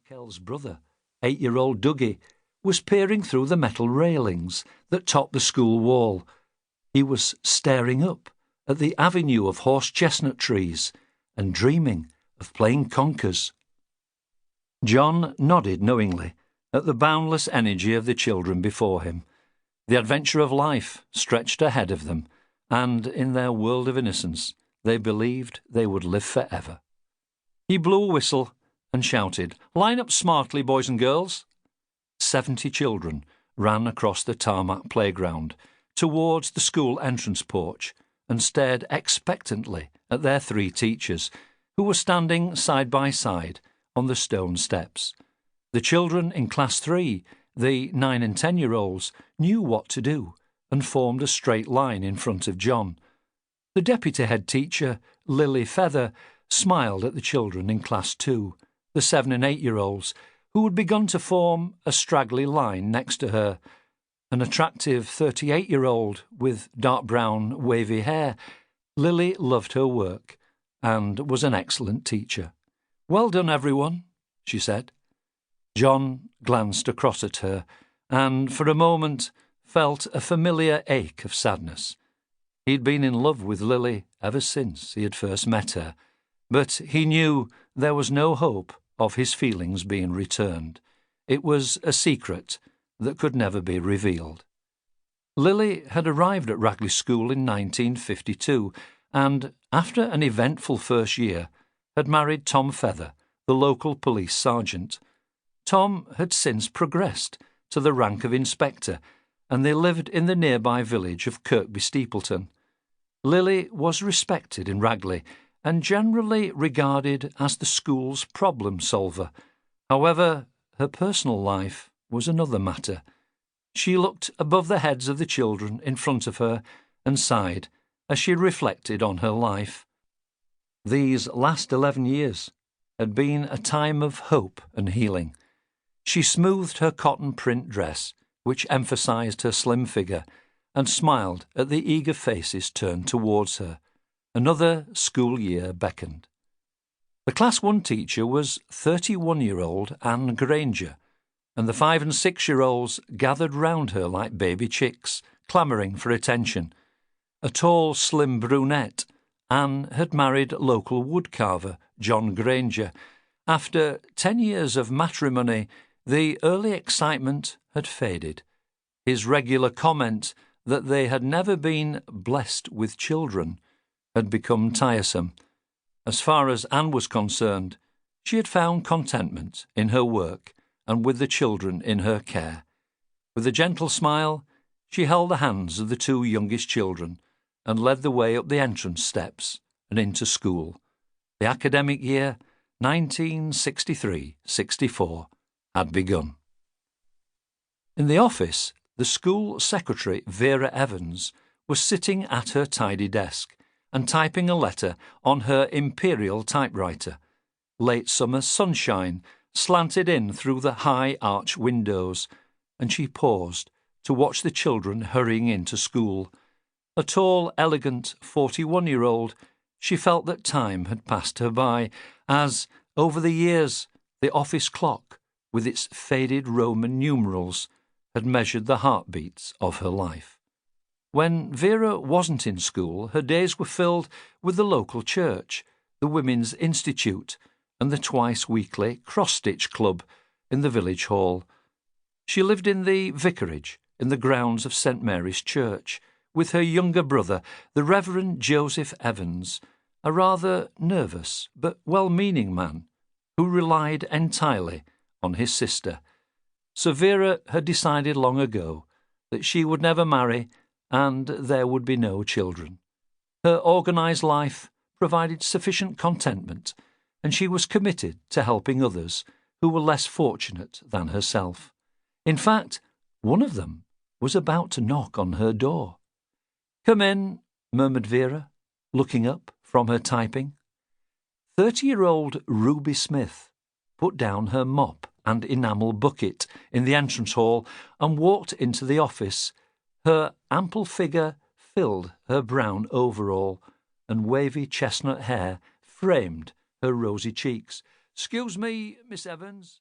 Raquel's brother, 8-year-old Dougie, was peering through the metal railings that topped the school wall. He was staring up at the avenue of horse chestnut trees and dreaming of playing conkers. John nodded knowingly at the boundless energy of the children before him. The adventure of life stretched ahead of them, and in their world of innocence they believed they would live forever. He blew a whistle and shouted, "Line up smartly, boys and girls." 70 children ran across the tarmac playground towards the school entrance porch and stared expectantly at their 3 teachers, who were standing side by side on the stone steps. The children in Class 3, the 9 and 10-year-olds, knew what to do and formed a straight line in front of John. The deputy head teacher, Lily Feather, smiled at the children in Class 2, the 7 and 8-year-olds, who had begun to form a straggly line next to her. An attractive 38-year-old with dark brown, wavy hair, Lily loved her work and was an excellent teacher. "Well done, everyone," she said. John glanced across at her and, for a moment, felt a familiar ache of sadness. He'd been in love with Lily ever since he had first met her, but he knew there was no hope of his feelings being returned. It was a secret that could never be revealed. Lily had arrived at Ragley School in 1952 and, after an eventful first year, had married Tom Feather, the local police sergeant. Tom had since progressed to the rank of inspector, and they lived in the nearby village of Kirkby Steepleton. Lily was respected in Ragley and generally regarded as the school's problem solver. However, her personal life was another matter. She looked above the heads of the children in front of her and sighed as she reflected on her life. These last 11 years had been a time of hope and healing. She smoothed her cotton print dress, which emphasised her slim figure, and smiled at the eager faces turned towards her. Another school year beckoned. The Class 1 teacher was 31-year-old Anne Granger, and the 5 and 6-year-olds gathered round her like baby chicks, clamouring for attention. A tall, slim brunette, Anne had married local woodcarver John Granger. After 10 years of matrimony, the early excitement had faded. His regular comment that they had never been blessed with children had become tiresome. As far as Anne was concerned, she had found contentment in her work and with the children in her care. With a gentle smile, she held the hands of the 2 youngest children and led the way up the entrance steps and into school. The academic year 1963-64 had begun. In the office, the school secretary, Vera Evans, was sitting at her tidy desk and typing a letter on her imperial typewriter. Late summer sunshine slanted in through the high arch windows, and she paused to watch the children hurrying into school. A tall, elegant 41-year-old, she felt that time had passed her by, as, over the years, the office clock, with its faded Roman numerals, had measured the heartbeats of her life. When Vera wasn't in school, her days were filled with the local church, the Women's Institute, and the twice-weekly cross-stitch club in the village hall. She lived in the vicarage in the grounds of St. Mary's Church with her younger brother, the Reverend Joseph Evans, a rather nervous but well-meaning man who relied entirely on his sister. So Vera had decided long ago that she would never marry and there would be no children. Her organised life provided sufficient contentment, and she was committed to helping others who were less fortunate than herself. In fact, one of them was about to knock on her door. "Come in," murmured Vera, looking up from her typing. 30-year-old Ruby Smith put down her mop and enamel bucket in the entrance hall and walked into the office. Her ample figure filled her brown overall, and wavy chestnut hair framed her rosy cheeks. "Excuse me, Miss Evans."